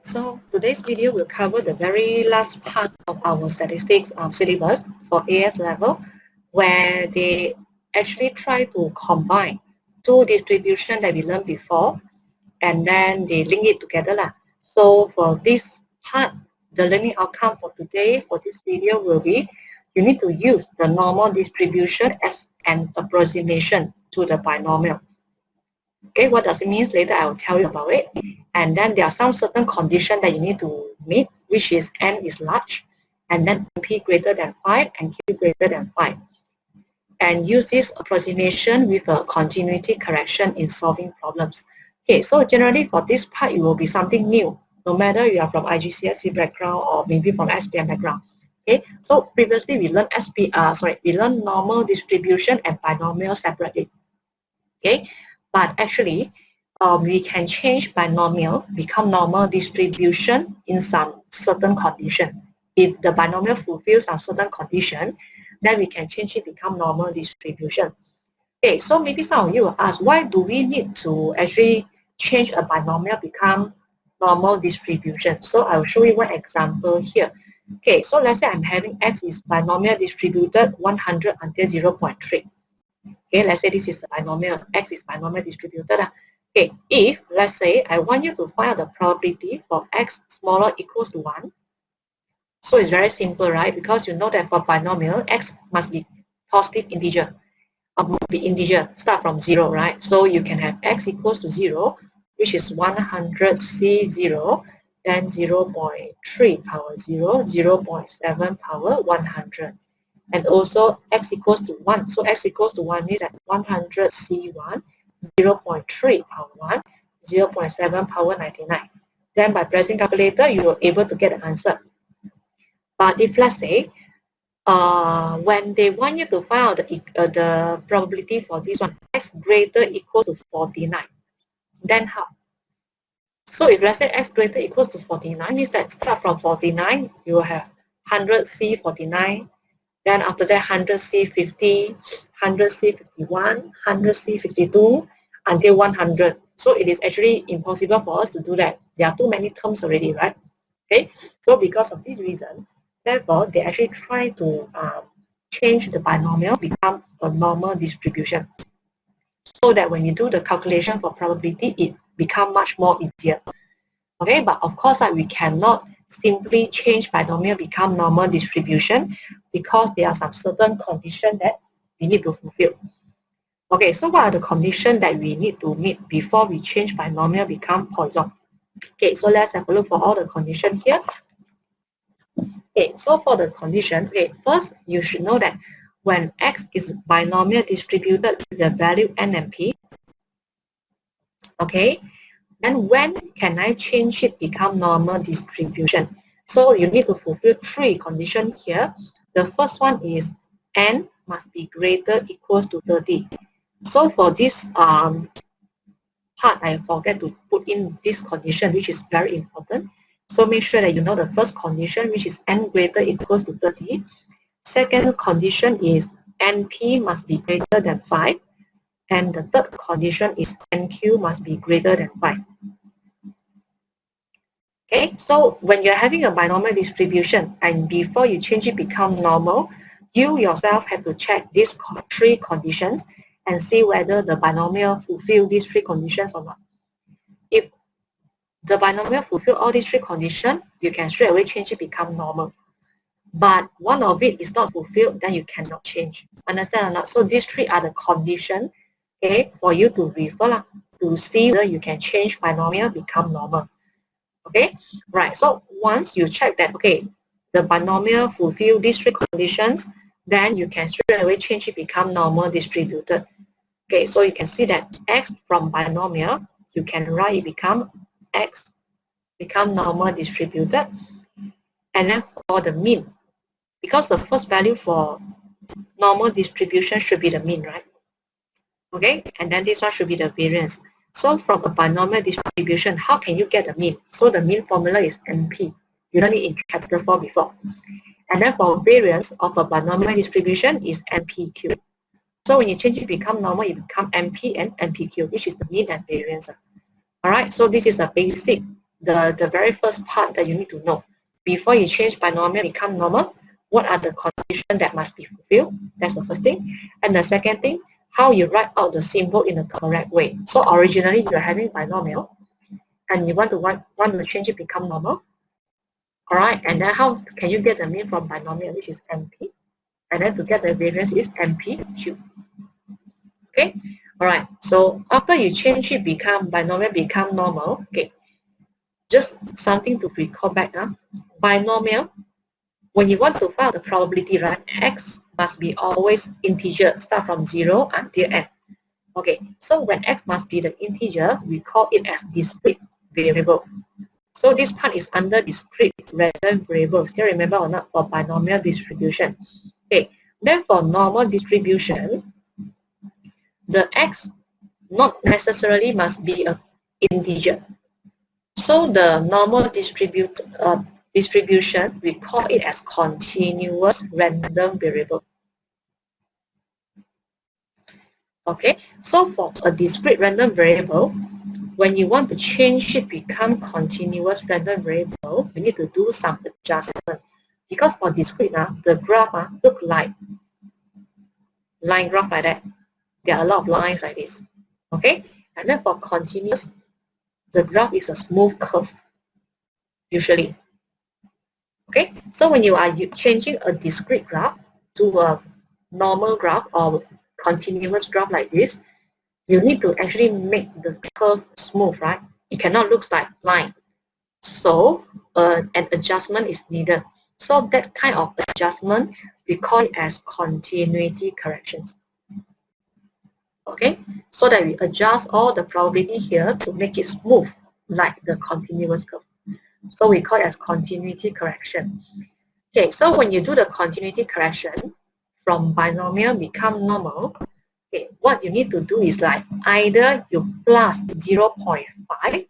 So today's video will cover the very last part of our statistics syllabus for AS level, where they actually try to combine two distributions that we learned before, and then they link it together. So for this part, the learning outcome for today, for this video will be, you need to use the normal distribution as an approximation to the binomial. Okay, what does it mean? Later I will tell you about it. And then there are some certain conditions that you need to meet, which is n is large, and then p greater than 5 and q greater than 5. And use this approximation with a continuity correction in solving problems. Okay, so generally for this part, it will be something new, no matter you are from IGCSE background or maybe from SPM background. Okay, so previously we learned we learned normal distribution and binomial separately. Okay, but actually we can change binomial become normal distribution in some certain condition. If the binomial fulfills some certain condition, then we can change it become normal distribution. Okay, so maybe some of you will ask, why do we need to actually change a binomial become normal distribution? So I will show you one example here. Okay, so let's say I'm having x is binomial distributed 100 until 0.3. Okay, let's say this is a binomial, x is binomial distributed. Okay, if let's say I want you to find out the probability for x smaller equals to 1. So it's very simple, right? Because you know that for binomial, x must be positive integer, or must be integer, start from 0, right? So you can have x equals to 0, which is 100C0, then 0.3 power 0, 0.7 power 100. And also x equals to 1. So x equals to 1 means that 100C1, 0.3 power 1, 0.7 power 99. Then by pressing calculator, you are able to get the answer. But if let's say, when they want you to find out the probability for this one, x greater equals to 49, then how? So if let's say x greater equals to 49, means that start from 49, you will have 100C49, then after that 100C50, 100C51, 100C52, until 100. So it is actually impossible for us to do that. There are too many terms already, right? Okay, so because of this reason, therefore, they actually try to change the binomial become a normal distribution, so that when you do the calculation for probability, it become much more easier. Okay, but of course, we cannot simply change binomial become normal distribution, because there are some certain conditions that we need to fulfill. Okay, so what are the conditions that we need to meet before we change binomial become Poisson? Okay, so let's have a look for all the conditions here. Okay, so for the condition, okay, first you should know that when x is binomial distributed with the value n and p, okay, then when can I change it become normal distribution? So you need to fulfill 3 conditions here. The first one is n must be greater equals to 30. So for this part, I forget to put in this condition, which is very important. So make sure that you know the first condition, which is n greater equals to 30. Second condition is np must be greater than 5. And the third condition is nq must be greater than 5. Okay, so when you're having a binomial distribution and before you change it become normal, you yourself have to check these 3 conditions and see whether the binomial fulfill these 3 conditions or not. If the binomial fulfill all these 3 conditions, you can straight away change it become normal. But one of it is not fulfilled, then you cannot change. Understand or not? So these 3 are the conditions, okay, for you to refer to see whether you can change binomial become normal. Okay, right. So once you check that, okay, the binomial fulfill these 3 conditions, then you can straight away change it become normal distributed. Okay, so you can see that x from binomial, you can write it become x become normal distributed. And then for the mean, because the first value for normal distribution should be the mean, right? Okay, and then this one should be the variance. So from a binomial distribution, how can you get the mean? So the mean formula is NP. You learned it in chapter 4 before. And then for variance of a binomial distribution is NPQ. So when you change it become normal, it become NP and NPQ, which is the mean and variance. Alright, so this is a basic the very first part that you need to know. Before you change binomial become normal, what are the conditions that must be fulfilled? That's the first thing. And the second thing, how you write out the symbol in the correct way. So originally you're having binomial and you want to change it become normal. Alright, and then how can you get the mean from binomial, which is MP? And then to get the variance is MP_Q. Okay, alright, so after you change it become binomial become normal, okay, just something to recall back. Binomial, when you want to find the probability, right, x must be always integer, start from 0 until n. Okay, so when x must be the integer, we call it as discrete variable. So this part is under discrete random variable. Still remember or not for binomial distribution? Okay, then for normal distribution, the x not necessarily must be an integer. So the normal distribution, we call it as continuous random variable. Okay, so for a discrete random variable, when you want to change it become continuous random variable, you need to do some adjustment. Because for discrete, the graph look like line graph like that. There are a lot of lines like this. Okay, and then for continuous, the graph is a smooth curve, usually. Okay, so when you are changing a discrete graph to a normal graph or continuous graph like this, you need to actually make the curve smooth, right? It cannot look like line. So an adjustment is needed. So that kind of adjustment, we call it as continuity corrections. Okay, so that we adjust all the probability here to make it smooth like the continuous curve. So we call it as continuity correction. Okay, so when you do the continuity correction from binomial become normal, okay, what you need to do is like either you plus 0.5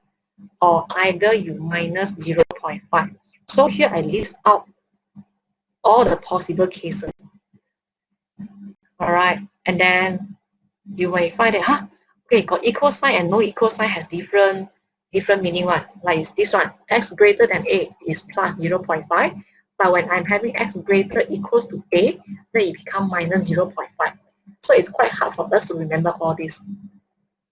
or either you minus 0.5. So here I list out all the possible cases. Alright, and then you may find that, okay, got equal sign and no equal sign has different meaning one. Like this one, x greater than a is plus 0.5. But when I'm having x greater equals to a, then it becomes minus 0.5. So it's quite hard for us to remember all this.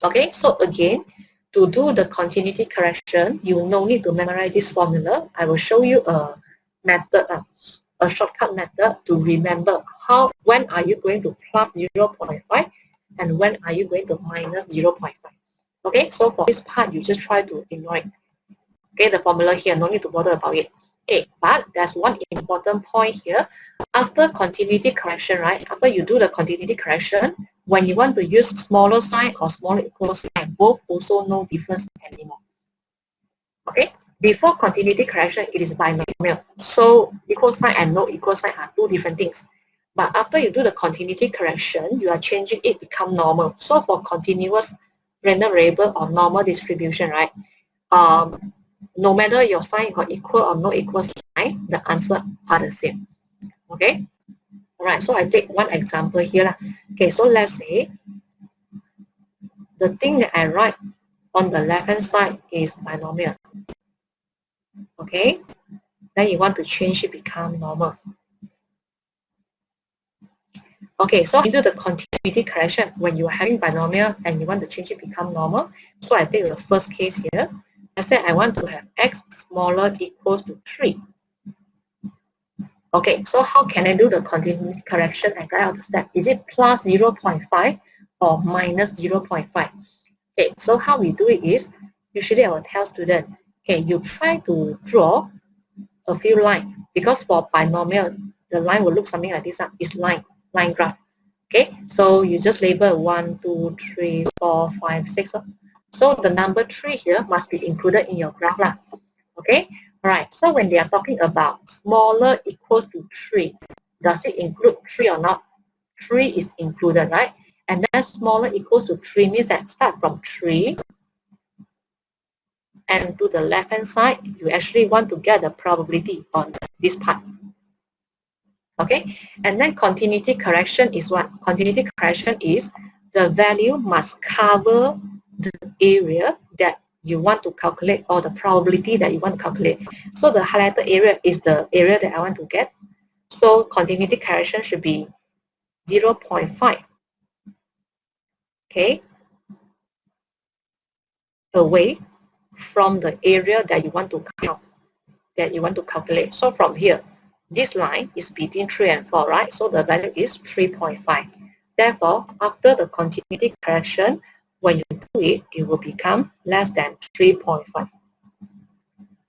Okay, so again, to do the continuity correction, you will no need to memorize this formula. I will show you a method, a shortcut method to remember when are you going to plus 0.5 and when are you going to minus 0.5. Okay, so for this part, you just try to ignore it. Okay, the formula here, no need to bother about it. Okay, but there's one important point here. After continuity correction, right, after you do the continuity correction, when you want to use smaller sign or smaller equal sign, both also no difference anymore. Okay, before continuity correction, it is binomial. So equal sign and no equal sign are two different things. But after you do the continuity correction, you are changing it become normal. So for continuous random variable or normal distribution, right, no matter your sign got equal or no equal sign, the answer are the same. Okay? Alright, so I take one example here. Okay, so let's say the thing that I write on the left hand side is binomial. Okay? Then you want to change it become normal. Okay, so you do the continuity correction when you are having binomial and you want to change it become normal. So I take the first case here. I said I want to have x smaller equals to 3. Okay, so how can I do the continuity correction and guide out the step? Is it plus 0.5 or minus 0.5? Okay, so how we do it is, usually I will tell students, okay, you try to draw a few lines because for binomial, the line will look something like this. It's line graph. Okay, so you just label 1, 2, 3, 4, 5, 6. So the number 3 here must be included in your graph. Okay, alright, so when they are talking about smaller equals to 3, does it include 3 or not? 3 is included, right? And then smaller equals to 3 means that start from 3 and to the left hand side, you actually want to get the probability on this part. Okay, and then continuity correction is what? Continuity correction is the value must cover the area that you want to calculate, or the probability that you want to calculate. So the highlighted area is the area that I want to get. So continuity correction should be 0.5, okay, away from the area that you want to count, that you want to calculate. So from here, this line is between 3 and 4, right? So the value is 3.5. Therefore, after the continuity correction, when you do it, it will become less than 3.5.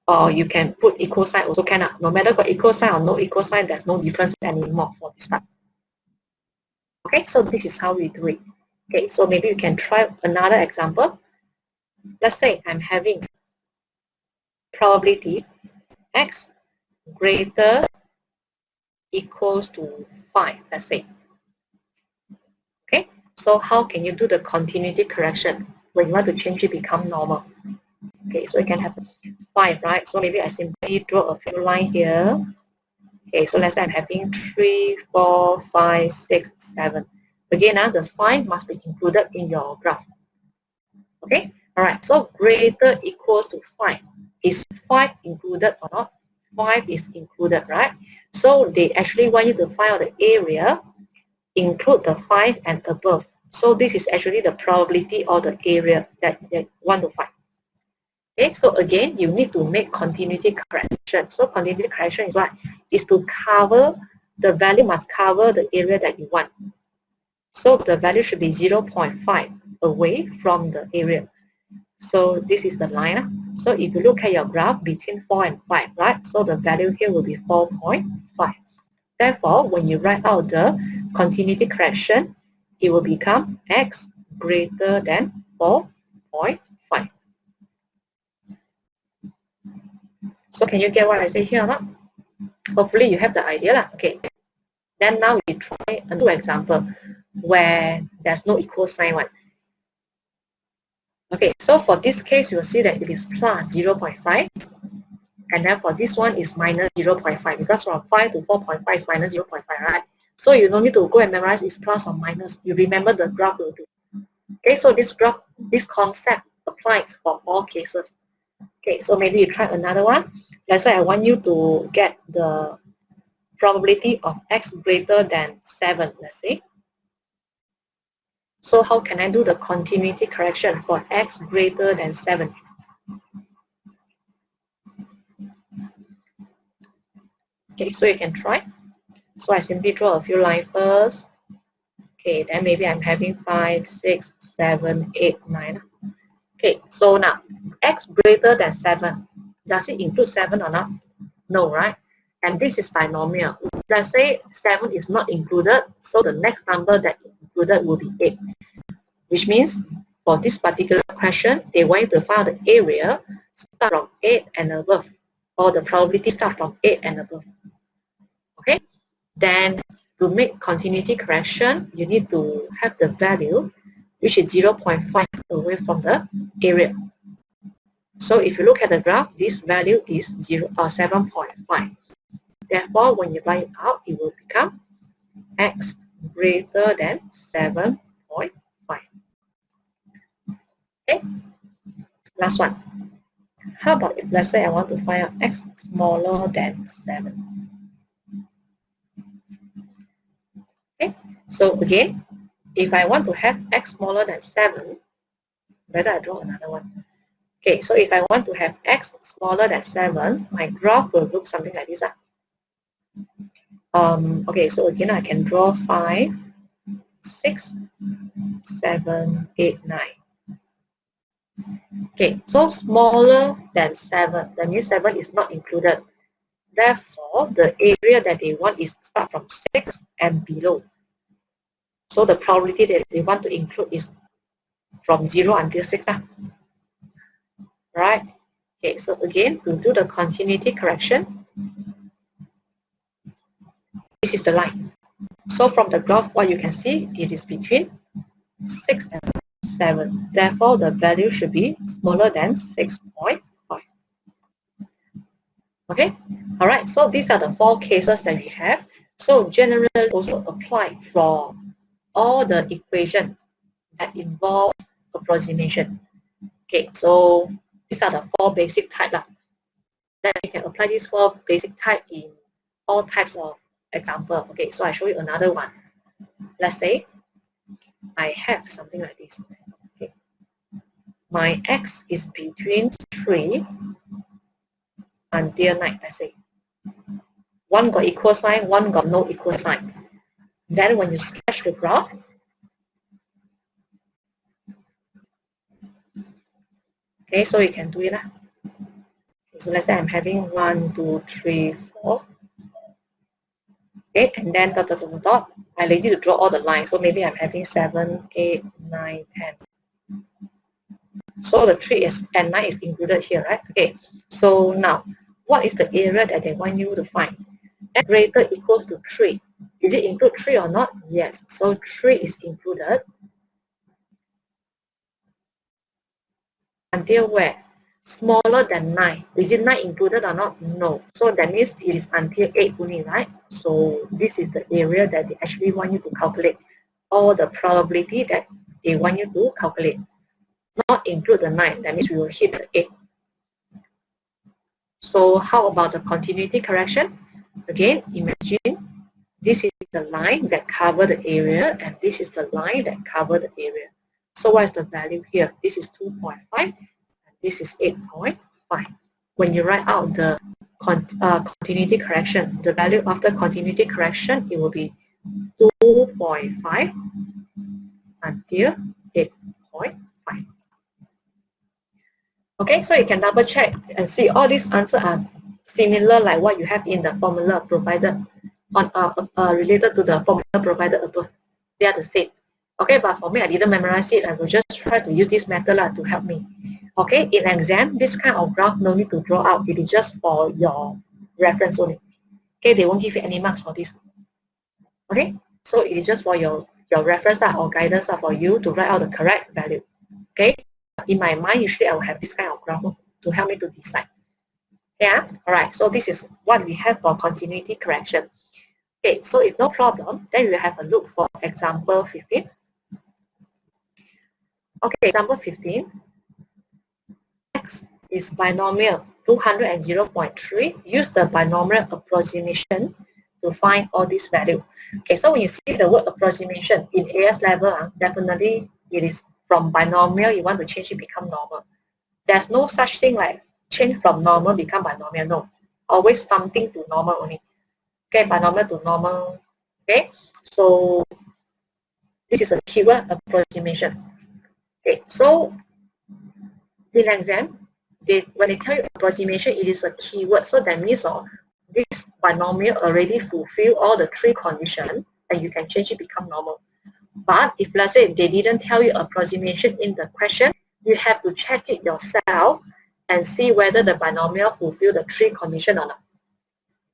Or you can put equal sign also can. No matter got equal sign or no equal sign, there's no difference anymore for this part. Okay, so this is how we do it. Okay, so maybe you can try another example. Let's say I'm having probability x greater equals to 5, let's say. Okay, so how can you do the continuity correction when you want to change it become normal? Okay, so you can have 5, right? So maybe I simply draw a few lines here. Okay, so let's say I'm having 3, 4, 5, 6, 7. Again, the 5 must be included in your graph. Okay, all right, so greater equals to 5. Is 5 included or not? 5 is included, right? So they actually want you to find out the area, include the 5 and above. So this is actually the probability or the area that they want to find. Okay, so again, you need to make continuity correction. So continuity correction is what? Is to cover, the value must cover the area that you want. So the value should be 0.5 away from the area. So this is the line. So if you look at your graph between 4 and 5, right? So the value here will be 4.5. Therefore, when you write out the continuity correction, it will become x greater than 4.5. So can you get what I say here or not? Hopefully you have the idea. Okay. Then now we try another example where there's no equal sign one. Okay, so for this case, you will see that it is plus 0.5. And then for this one is minus 0.5, because from 5 to 4.5 is minus 0.5, right? So you don't need to go and memorize it's plus or minus. You remember the graph will do. Okay, so this graph, this concept applies for all cases. Okay, so maybe you try another one. Let's say I want you to get the probability of x greater than 7, let's say. So how can I do the continuity correction for x greater than 7? Okay, so you can try. So I simply draw a few lines first. Okay, then maybe I'm having 5, 6, 7, 8, 9. Okay, so now x greater than 7. Does it include 7 or not? No, right? And this is binomial. Let's say 7 is not included, so the next number that is included will be 8. Which means for this particular question, they want you to find the area start from 8 and above, or the probability start from 8 and above. Okay? Then to make continuity correction, you need to have the value which is 0.5 away from the area. So if you look at the graph, this value is 7.5. Therefore, when you write it out, it will become x greater than 7.5. Okay, last one. How about if let's say I want to find out x smaller than 7? Okay, so again, if I want to have x smaller than 7, better I draw another one. Okay, so if I want to have x smaller than 7, my graph will look something like this. Okay, so again, I can draw 5, 6, 7, 8, 9. Okay, so smaller than 7, that means 7 is not included. Therefore, the area that they want is start from 6 and below. So the probability that they want to include is from 0 until 6. Right? Okay, so again, to do the continuity correction, this is the line. So from the graph, what you can see, it is between 6 and 7. Therefore, the value should be smaller than 6.5. Okay? All right, so these are the 4 cases that we have. So generally also apply for all the equation that involve approximation. Okay, so these are the 4 basic types. Then you can apply these 4 basic types in all types of example. Okay, so I show you another one. Let's say I have something like this. Okay, my x is between 3 until 9. Let's say one got equal sign, one got no equal sign. Then when you sketch the graph, okay, so you can do it. So let's say I'm having 1, 2, 3, 4. Okay, and then dot, dot, dot, dot, dot. I lazy to draw all the lines, so maybe I'm having 7, 8, 9, 10. So the 3 and 9 is included here, right? Okay, so now, what is the area that they want you to find? X greater equals to 3. Is it include 3 or not? Yes, so 3 is included. Until where? Smaller than 9. Is it 9 included or not? No. So that means it is until 8 only, right? So this is the area that they actually want you to calculate. All the probability that they want you to calculate. Not include the 9. That means we will hit the 8. So how about the continuity correction? Again, imagine this is the line that cover the area and this is the line that cover the area. So what is the value here? This is 2.5 and this is 8.5. When you write out the continuity correction, the value after continuity correction, it will be 2.5 until 8.5. Okay, so you can double check and see all these answers are similar like what you have in the formula provided on related to the formula provided above. They are the same. Okay, but for me, I didn't memorize it. I will just try to use this method to help me. Okay, in exam, this kind of graph no need to draw out. It is just for your reference only. Okay, they won't give you any marks for this. Okay, so it is just for your reference or guidance for you to write out the correct value. Okay, in my mind, usually I will have this kind of graph to help me to decide. Yeah, all right, so this is what we have for continuity correction. Okay, so if no problem, then we have a look for example 15. Okay, example 15. X is binomial 200 and 0.3. Use the binomial approximation to find all these values. Okay, so when you see the word approximation in AS level, definitely it is from binomial, you want to change it become normal. There's no such thing like change from normal become binomial, no. Always something to normal only. Okay, binomial to normal. Okay, so this is a keyword approximation. Okay, so in exam, when they tell you approximation, it is a keyword. So that means this binomial already fulfill all the 3 conditions and you can change it become normal. But if let's say they didn't tell you approximation in the question, you have to check it yourself and see whether the binomial fulfill the 3 conditions or not.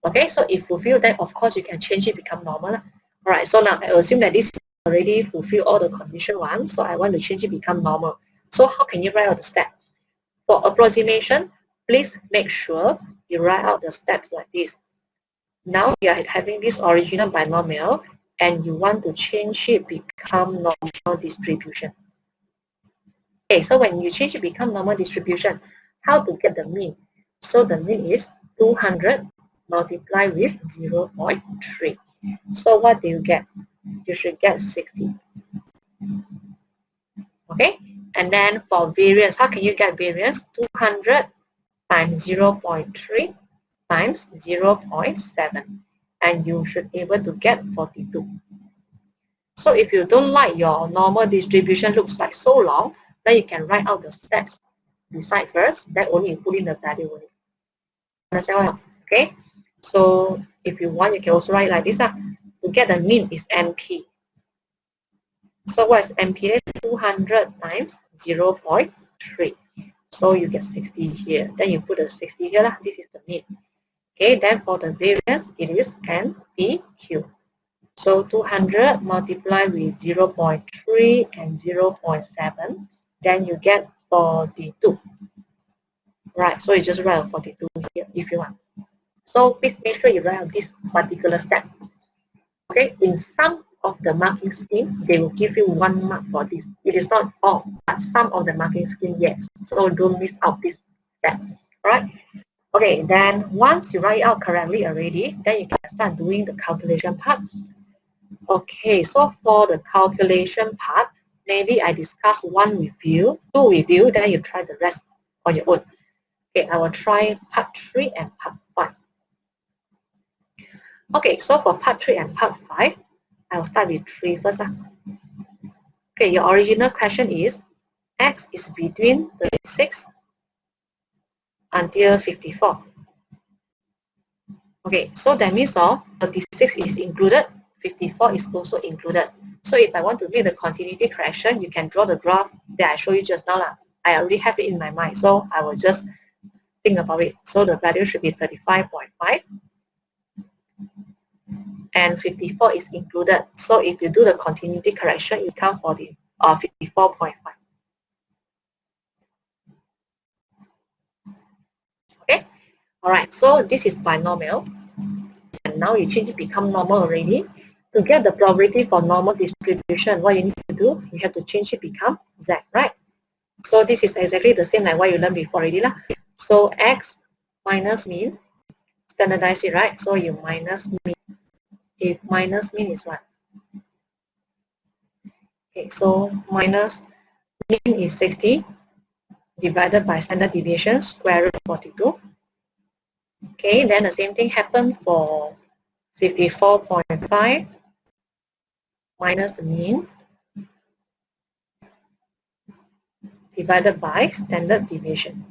Okay, so if fulfill, then of course you can change it become normal. Alright, so now I assume that this already fulfill all the condition 1, so I want to change it become normal. So how can you write out the step? For approximation, please make sure you write out the steps like this. Now you are having this original binomial and you want to change it become normal distribution. Okay, so when you change it become normal distribution, how to get the mean? So the mean is 200 multiplied with 0.3. So what do you get? You should get 60. Okay, and then for variance, how can you get variance? 200 times 0.3 times 0.7, and you should be able to get 42. So if you don't like your normal distribution looks like so long, then you can write out the steps beside first, then only you put in the value only. Understand? Okay, so if you want, you can also write like this. To get the mean is NP. So what is NP? 200 times 0.3. So you get 60 here. Then you put a 60 here. This is the mean. Okay, then for the variance, it is NPQ. So 200 multiplied with 0.3 and 0.7, then you get 42. Right, so you just write 42 here if you want. So please make sure you write out this particular step. Okay, in some of the marking scheme, they will give you 1 mark for this. It is not all, but some of the marking scheme, yes. So don't miss out this step. Alright? Okay, then once you write it out correctly already, then you can start doing the calculation part. Okay, so for the calculation part, maybe I discuss one with you, two with you, then you try the rest on your own. Okay, I will try part 3 and part 5. Okay, so for part 3 and part 5, I will start with 3 first. Okay, your original question is, x is between 36 until 54. Okay, so that means 36 is included, 54 is also included. So if I want to make the continuity correction, you can draw the graph that I showed you just now. I already have it in my mind, so I will just think about it. So the value should be 35.5 and 54 is included. So if you do the continuity correction, it comes for the 54.5. Okay, all right, so this is binomial. And now you change it become normal already. To get the probability for normal distribution, what you need to do, you have to change it become z, right? So this is exactly the same like what you learned before already. So x minus mean, standardize it, right? So you minus mean. If minus mean is what? Okay, so minus mean is 60 divided by standard deviation, square root 42. Okay, then the same thing happened for 54.5 minus the mean divided by standard deviation.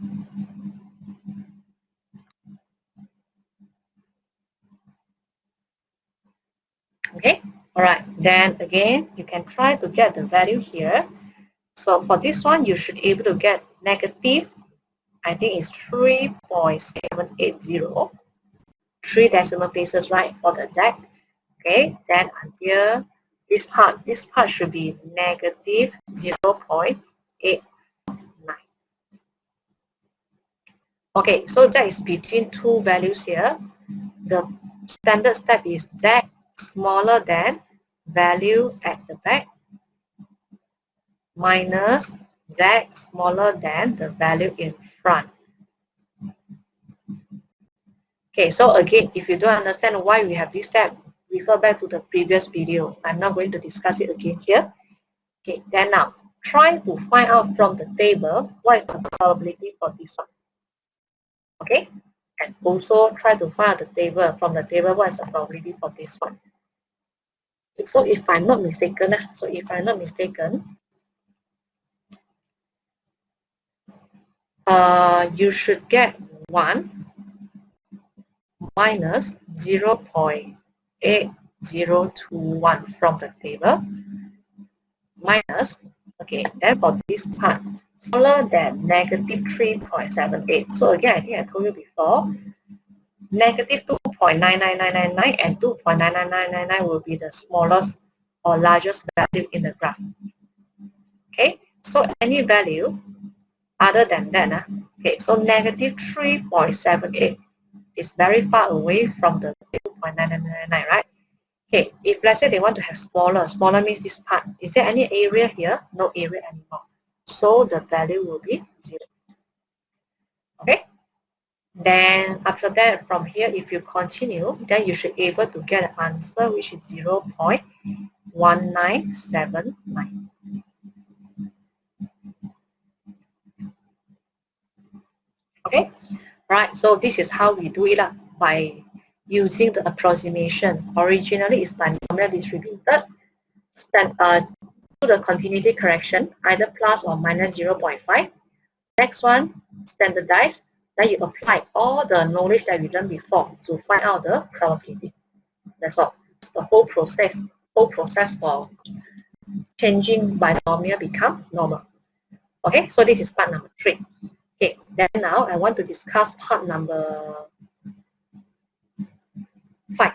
Okay, all right, then again, you can try to get the value here. So for this one, you should be able to get negative, I think it's 3.780, 3 decimal places, right, for the z. Okay, then until this part should be negative 0.89. Okay, so that is between two values here. The standard step is z smaller than value at the back minus z smaller than the value in front. Okay, so again, if you don't understand why we have this step, refer back to the previous video. I'm not going to discuss it again here. Okay, then now, try to find out from the table what is the probability for this one. Okay, and also try to find out the table, from the table what is the probability for this one. So if I'm not mistaken, you should get 1 minus 0.8021 from the table minus, okay, then for this part, smaller than negative 3.78. So again, I think I told you before, negative 2.99999 and 2.99999 will be the smallest or largest value in the graph. Okay, so any value other than that, okay, so negative 3.78 is very far away from the 2.9999, right? Okay, if let's say they want to have smaller means this part. Is there any area here? No area anymore. So the value will be 0. Okay? Then after that, from here, if you continue, then you should be able to get an answer which is 0.1979. Okay? Right, so this is how we do it by using the approximation. Originally, it's binomial distributed. Do the continuity correction, either plus or minus 0.5. Next one, standardize. Then you apply all the knowledge that we learned before to find out the probability. That's all. It's the whole process for changing binomial become normal. Okay, so this is part number 3. Okay, then now I want to discuss part number 5.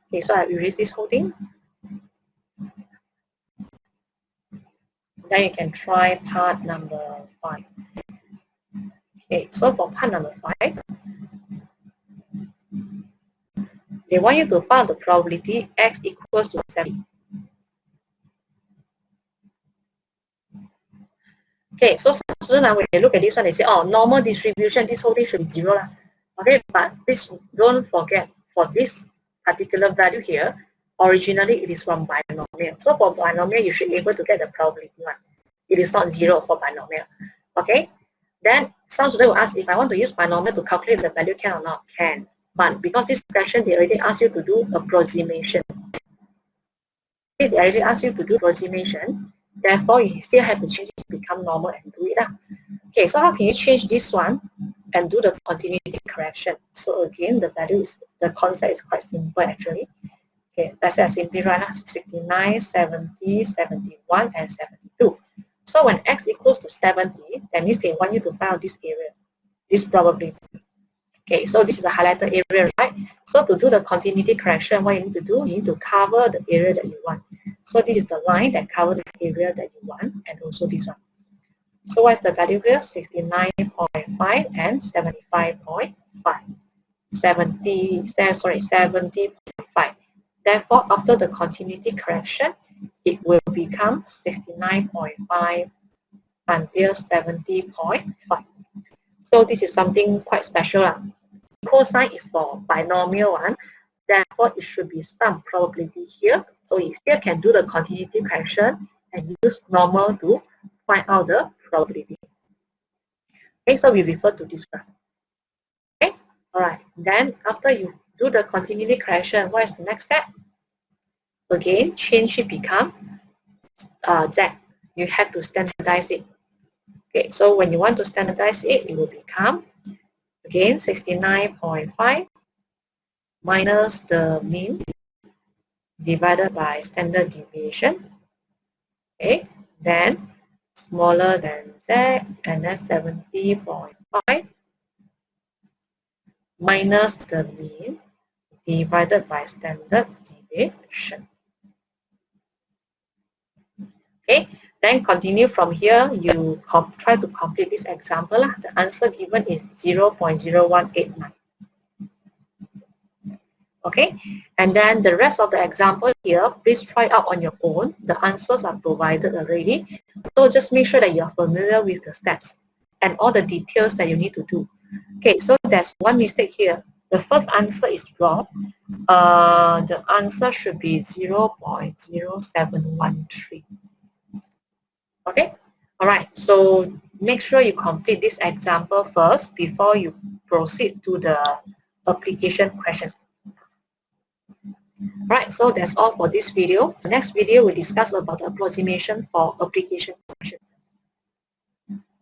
Okay, so I erase this whole thing. Then you can try part number 5. Okay, so for part number 5, They want you to find the probability x equals to 70. Okay, so some students, when they look at this one, they say, oh, normal distribution, this whole thing should be 0 lah. Okay, but please don't forget, for this particular value here, originally it is from binomial. So for binomial, you should be able to get the probability one. It is not 0 for binomial. Okay, then some students will ask, if I want to use binomial to calculate the value, can or not? Can. But because this question, they already ask you to do approximation. Okay, they already ask you to do approximation. Therefore, you still have to change it to become normal and do it. Okay, so how can you change this one and do the continuity correction? So again, the concept is quite simple actually. Okay, let's say I simply write 69, 70, 71, and 72. So when x equals to 70, that means they want you to find out this area, this probability. Okay, so this is a highlighted area, right? So to do the continuity correction, what you need to do, you need to cover the area that you want. So this is the line that covers the area that you want, and also this one. So what's the value here? 69.5 and 75.5. 70.5. Therefore, after the continuity correction, it will become 69.5 until 70.5. So this is something quite special. Cosine is for binomial one, therefore it should be some probability here. So you still can do the continuity correction and use normal to find out the probability. Okay, so we refer to this graph. Okay, alright. Then after you do the continuity correction, what is the next step? Again, change it become Z. You have to standardize it. Okay, so when you want to standardize it, it will become again 69.5 minus the mean divided by standard deviation. Okay, then smaller than Z, and then 70.5 minus the mean divided by standard deviation. Okay, then continue from here. You try to complete this example. The answer given is 0.0189. Okay, and then the rest of the example here, please try out on your own. The answers are provided already. So just make sure that you are familiar with the steps and all the details that you need to do. Okay, so there's one mistake here. The first answer is wrong. The answer should be 0.0713. Okay, all right. So make sure you complete this example first before you proceed to the application question. Right, so that's all for this video. The next video we discuss about the approximation for application question.